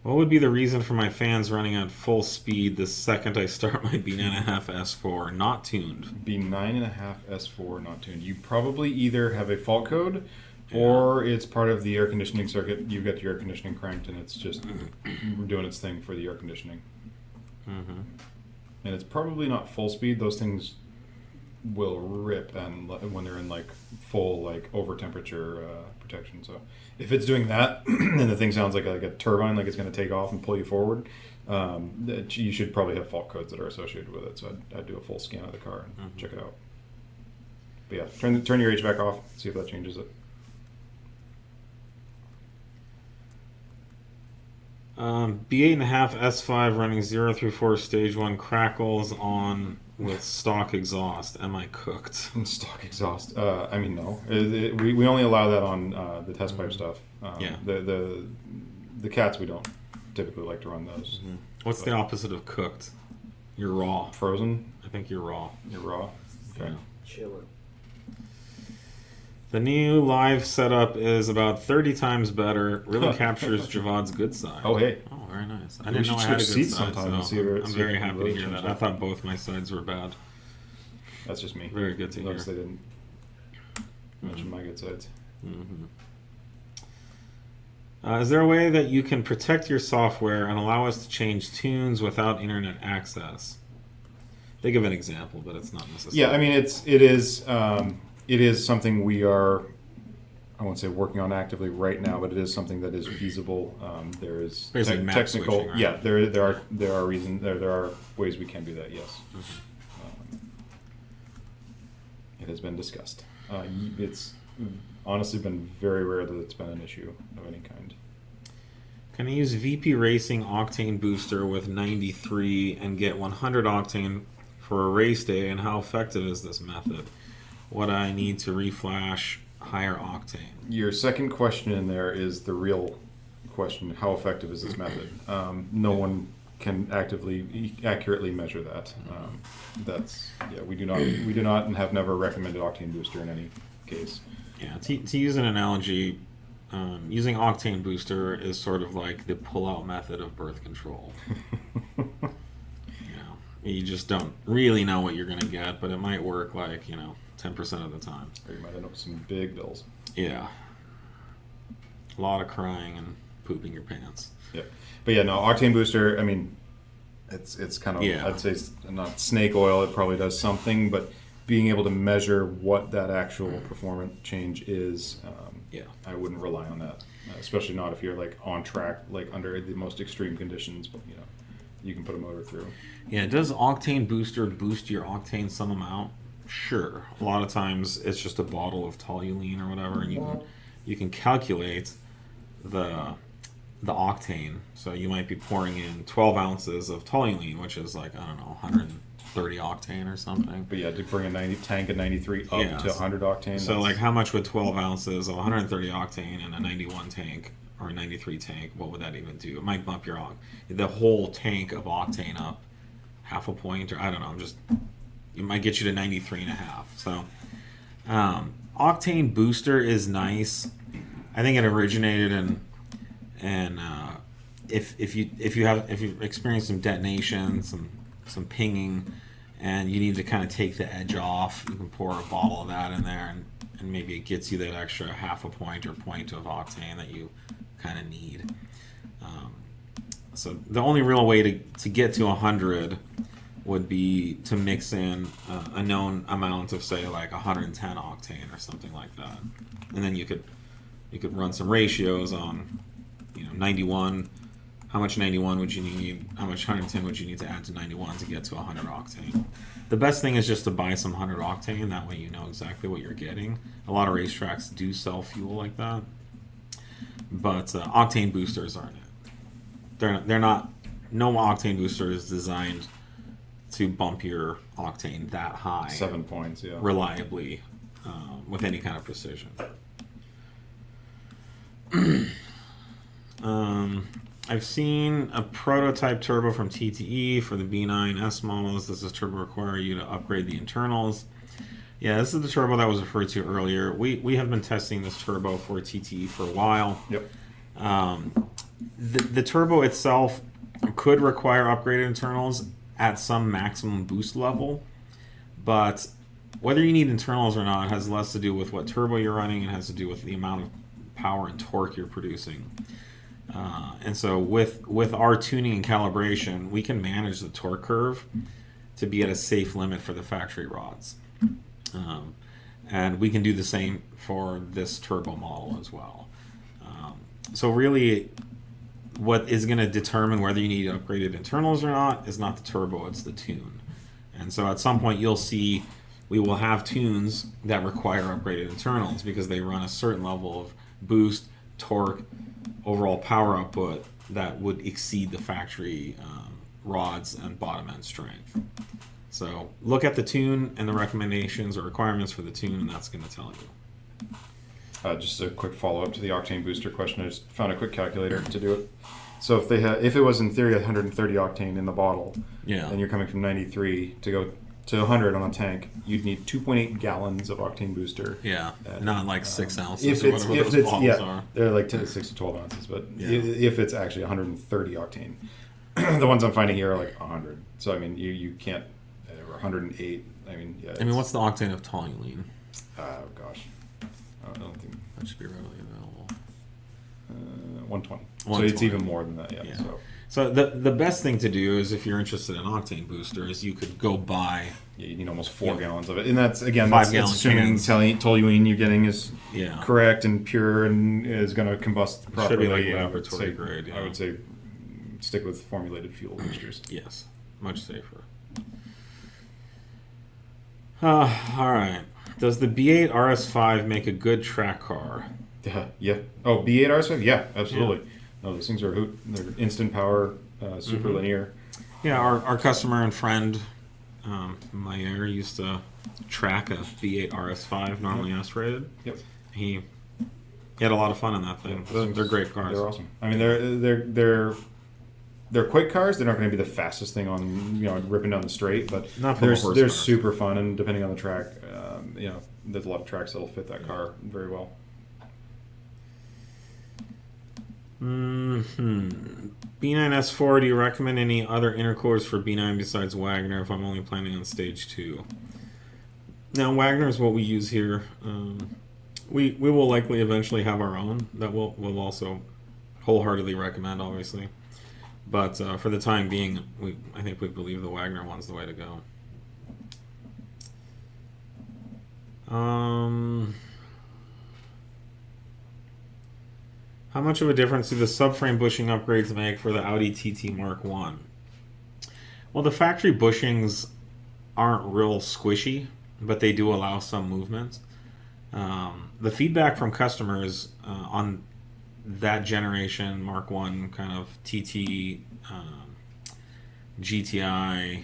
What would be the reason for my fans running at full speed the second I start my B9.5 S4 not tuned? B9.5 S4 not tuned. You probably either have a fault code or it's part of the air conditioning circuit. You've got your air conditioning cranked and it's just doing its thing for the air conditioning. Mm-hmm. And it's probably not full speed. Those things will rip and when they're in like full like over temperature protection. So if it's doing that and the thing sounds like a turbine, like it's going to take off and pull you forward, you should probably have fault codes that are associated with it. So I'd do a full scan of the car and check it out. But yeah, turn your HVAC off, see if that changes it. B8.5 S5 running 0 through 4 stage 1 crackles on with stock exhaust. Am I cooked? Stock exhaust. I mean, no. We only allow that on the test pipe stuff. Yeah. The cats, we don't typically like to run those. What's the opposite of cooked? You're raw. Frozen? I think you're raw. You're raw? Okay. Yeah. Chiller. The new live setup is about 30 times better. Really captures Javad's good side. Oh, hey. Oh, very nice. I We didn't should know I had a switch good seats side, sometime and so see if- I'm see very if we happy to really hear change that. that. I thought both my sides were bad. That's just me. Very good to hear. Notice they didn't mention my good sides. Is there a way that you can protect your software and allow us to change tunes without internet access? They give an example, but it's not necessary. Yeah, I mean, it is something we are, I won't say working on actively right now, but it is something that is feasible. There is Basically map technical. switching, right? Yeah, there are ways we can do that. Yes, it has been discussed. It's honestly been very rare that it's been an issue of any kind. Can I use VP Racing Octane Booster with 93 and get 100 octane for a race day? And how effective is this method? What I need to reflash higher octane? Your second question in there is the real question: how effective is this method? No one can accurately measure that. We do not and have never recommended octane booster in any case. Yeah, to use an analogy, using octane booster is sort of like the pull-out method of birth control. You just don't really know what you're going to get, but it might work like 10% of the time. Or you might end up with some big bills. Yeah, a lot of crying and pooping your pants. Yeah, but yeah, no, octane booster. I mean, it's kind of I'd say it's not snake oil. It probably does something, but being able to measure what that actual performance change is, I wouldn't rely on that, especially not if you're like on track, like under the most extreme conditions. But you can put a motor through. Yeah, does octane booster boost your octane some amount? Sure. A lot of times it's just a bottle of toluene or whatever, and you can calculate the octane. So you might be pouring in 12 ounces of toluene, which is like, I don't know, 130 octane or something. But yeah, to bring a tank of 93 up to 100 octane. So like, how much would 12 ounces of 130 octane in a 91 tank or a 93 tank, what would that even do? It might bump your the whole tank of octane up half a point, or I don't know. It might get you to 93.5. So octane booster is nice. I think it originated in if you experience some detonation, some pinging, and you need to kind of take the edge off, you can pour a bottle of that in there, and maybe it gets you that extra half a point or point of octane that you kind of need. So the only real way to get to 100 would be to mix in a known amount of, say, like 110 octane or something like that, and then you could run some ratios on 91. How much 91 would you need? How much 110 would you need to add to 91 to get to 100 octane? The best thing is just to buy some 100 octane. That way you know exactly what you're getting. A lot of racetracks do sell fuel like that, but octane boosters aren't it. They're not. No octane booster is designed to bump your octane that high. 7 points, yeah. Reliably, with any kind of precision. I've seen a prototype turbo from TTE for the B9 S models. Does this turbo require you to upgrade the internals? Yeah, this is the turbo that was referred to earlier. We have been testing this turbo for TTE for a while. Yep. The turbo itself could require upgraded internals at some maximum boost level, but whether you need internals or not has less to do with what turbo you're running and has to do with the amount of power and torque you're producing. And so with our tuning and calibration, we can manage the torque curve to be at a safe limit for the factory rods. And we can do the same for this turbo model as well. So really, what is going to determine whether you need upgraded internals or not is not the turbo, it's the tune. And so at some point you'll see we will have tunes that require upgraded internals because they run a certain level of boost, torque, overall power output that would exceed the factory rods and bottom end strength. So look at the tune and the recommendations or requirements for the tune, and that's going to tell you. Just a quick follow-up to the octane booster question. I just found a quick calculator to do it. So if it was in theory 130 octane in the bottle, Yeah. and you're coming from 93 to go to 100 on a tank, you'd need 2.8 gallons of octane booster. Yeah, not like 6 ounces If or it's whatever those bottles are. they're like 6 to 12 ounces, but Yeah. if it's actually 130 octane, the ones I'm finding here are like 100. So I mean, you can't. 108. I mean, yeah. I mean, what's the octane of toluene? Oh gosh, I don't think That should be readily available. 120. So 120. it's even more than that. Yeah. Yeah. So the best thing to do is, if you're interested in octane booster, is you could go buy. Yeah, you need almost 4 gallons of it, and that's 5 that's gallon assuming cans. toluene you're getting is Yeah. correct and pure and is going to combust properly. Should be like I would laboratory say- grade, yeah. I would say stick with formulated fuel boosters. Yes, much safer. All right. Does the B8 RS5 make a good track car? Yeah. Oh, B8 RS5? Yeah, absolutely. No, those things are a hoot. They're instant power, super linear. Yeah, our customer and friend, Mayer, used to track a B8 RS5, normally S-rated. Yep. He had a lot of fun in that thing. They're great cars. They're awesome. I mean, they're quick cars. They're not going to be the fastest thing on ripping down the straight, but Not from a horsepower. they're super fun. And depending on the track, there's a lot of tracks that'll fit that car very well. B9 S4, do you recommend any other intercoolers for B9 besides Wagner if I'm only planning on stage 2? Now, Wagner is what we use here. We will likely eventually have our own that we'll also wholeheartedly recommend, obviously. But for the time being, I think we believe the Wagner one's the way to go. How much of a difference do the subframe bushing upgrades make for the Audi TT Mk1? Well, the factory bushings aren't real squishy, but they do allow some movement. The feedback from customers on that generation Mk1 kind of TT GTI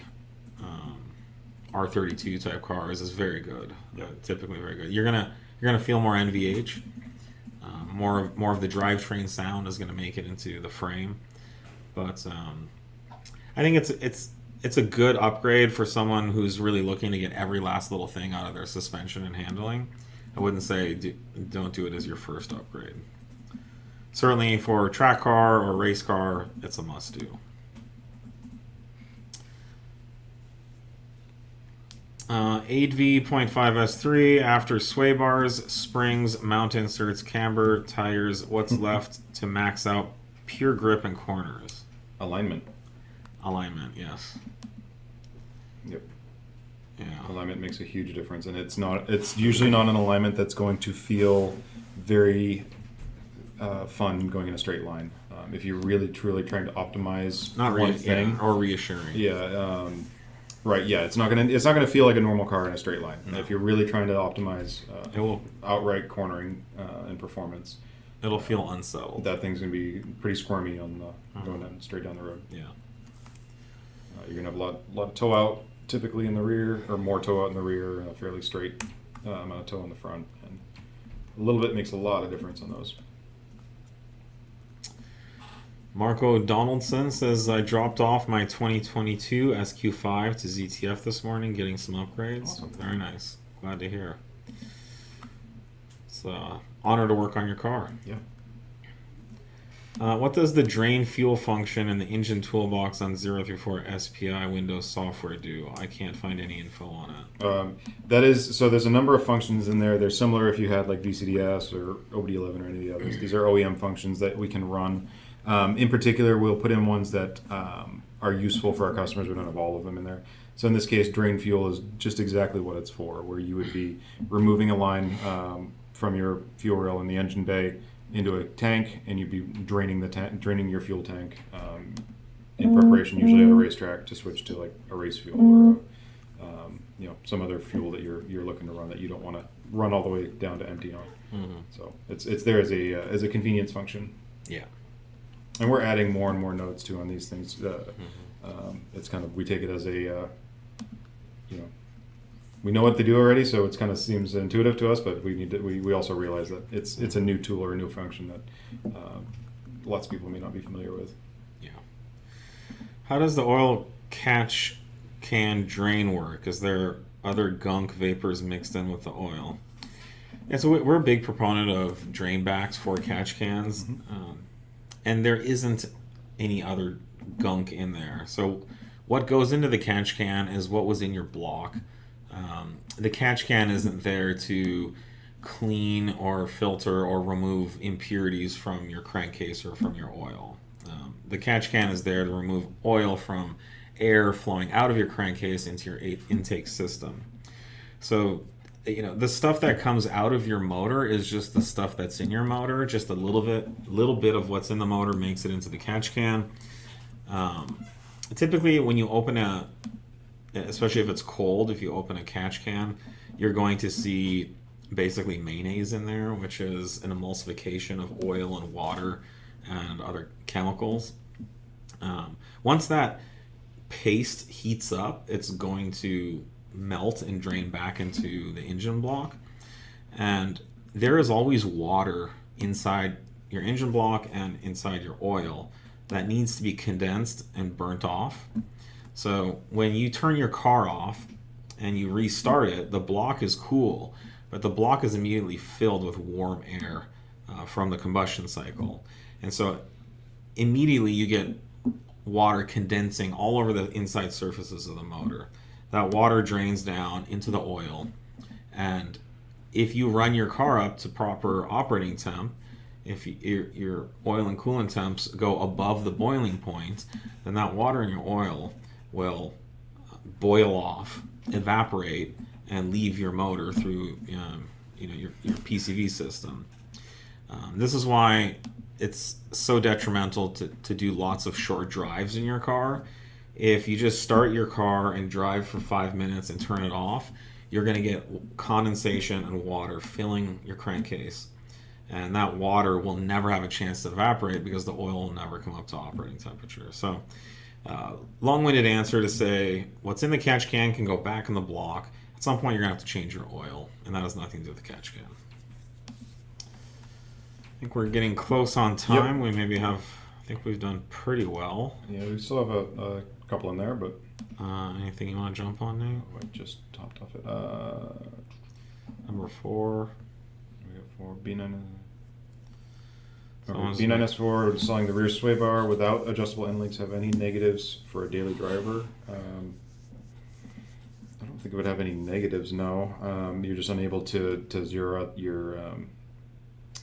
R32 type cars is very good. Typically very good. You're gonna feel more NVH. More of the drivetrain sound is going to make it into the frame, but I think it's a good upgrade for someone who's really looking to get every last little thing out of their suspension and handling. I wouldn't say don't do it as your first upgrade. Certainly for a track car or race car, it's a must-do. 8V.5 S3 after sway bars, springs, mount inserts, camber, tires. What's left to max out pure grip and corners? Alignment. Alignment, yes. Yep. Yeah. Alignment makes a huge difference, and it's usually not an alignment that's going to feel very fun going in a straight line. If you're really truly trying to optimize one thing, or reassuring. yeah. Right, yeah, it's not gonna feel like a normal car in a straight line. No. If you're really trying to optimize It will. outright cornering and performance, It'll feel unsettled. that thing's gonna be pretty squirmy on going straight down the road. Yeah. You're gonna have a lot of toe out typically in the rear, or more toe out in the rear, and a fairly straight amount of toe in the front, and a little bit makes a lot of difference on those. Marco Donaldson says, I dropped off my 2022 SQ5 to ZTF this morning, getting some upgrades. Awesome. Very nice. Glad to hear. It's an honor to work on your car. Yeah. What does the drain fuel function in the engine toolbox on 034 SPI Windows software do? I can't find any info on it. So there's a number of functions in there. They're similar if you had like VCDS or OBD11 or any of the others. These are OEM functions that we can run. In particular, we'll put in ones that are useful for our customers. We don't have all of them in there. So in this case, drain fuel is just exactly what it's for, where you would be removing a line from your fuel rail in the engine bay into a tank, and you'd be draining your fuel tank in preparation, usually at a racetrack, to switch to like a race fuel or some other fuel that you're looking to run that you don't want to run all the way down to empty on. Mm-hmm. So it's there as a convenience function. Yeah. And we're adding more and more nodes too on these things. It's kind of, we take it as a, we know what they do already, so it kind of seems intuitive to us. But we also realize that it's a new tool or a new function that lots of people may not be familiar with. Yeah. How does the oil catch can drain work? Is there other gunk vapors mixed in with the oil? Yeah, so we're a big proponent of drain backs for catch cans, and there isn't any other gunk in there. So what goes into the catch can is what was in your block. The catch can isn't there to clean or filter or remove impurities from your crankcase or from your oil. The catch can is there to remove oil from air flowing out of your crankcase into your intake system. So, the stuff that comes out of your motor is just the stuff that's in your motor. Just a little bit of what's in the motor makes it into the catch can. Typically, when you open especially if it's cold, if you open a catch can, you're going to see basically mayonnaise in there, which is an emulsification of oil and water and other chemicals. Once that paste heats up, it's going to melt and drain back into the engine block. And there is always water inside your engine block and inside your oil that needs to be condensed and burnt off. So when you turn your car off and you restart it, the block is cool, but the block is immediately filled with warm air from the combustion cycle. And so immediately you get water condensing all over the inside surfaces of the motor. That water drains down into the oil, and if you run your car up to proper operating temp, if your oil and coolant temps go above the boiling point, then that water in your oil will boil off, evaporate, and leave your motor through your PCV system. This is why it's so detrimental to do lots of short drives in your car. If you just start your car and drive for 5 minutes and turn it off, you're going to get condensation and water filling your crankcase. And that water will never have a chance to evaporate because the oil will never come up to operating temperature. So, long-winded answer to say what's in the catch can go back in the block. At some point, you're going to have to change your oil, and that has nothing to do with the catch can. I think we're getting close on time. Yep. I think we've done pretty well. Yeah, we still have a couple in there, but... anything you want to jump on, Nate? I just topped off it. Number 4. We got 4. B9... B9 S4 selling the rear sway bar without adjustable end links have any negatives for a daily driver? I don't think it would have any negatives, no. You're just unable to zero out your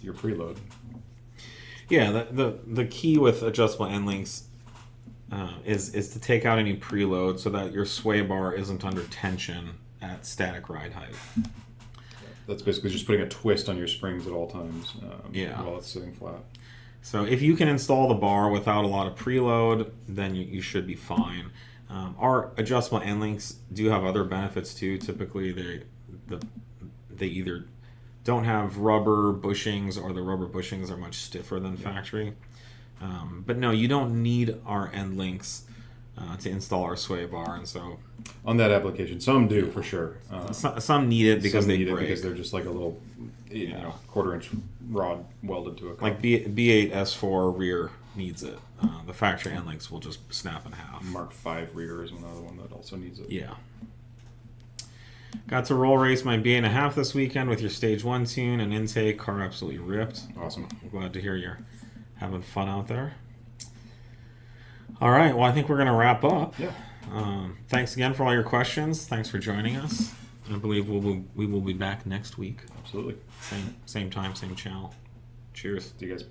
preload. Yeah, the key with adjustable end links is to take out any preload so that your sway bar isn't under tension at static ride height. That's basically just putting a twist on your springs at all times while it's sitting flat. So if you can install the bar without a lot of preload, then you should be fine. Our adjustable end links do have other benefits too. Typically, they either don't have rubber bushings or the rubber bushings are much stiffer than factory. But no, you don't need our end links to install our sway bar, and so on that application, some do for sure. Some need it because they break. Because they're just like a little, quarter-inch rod welded to a car. Like B8 S4 rear needs it. The factory end links will just snap in half. Mark 5 rear is another one that also needs it. Yeah. Got to roll race my B8.5 this weekend with your Stage 1 tune and intake. Car absolutely ripped. Awesome. I'm glad to hear you're having fun out there. All right, well, I think we're going to wrap up. Yeah. Thanks again for all your questions. Thanks for joining us. I believe we will be back next week. Absolutely. Same time, same channel. Cheers. See you guys.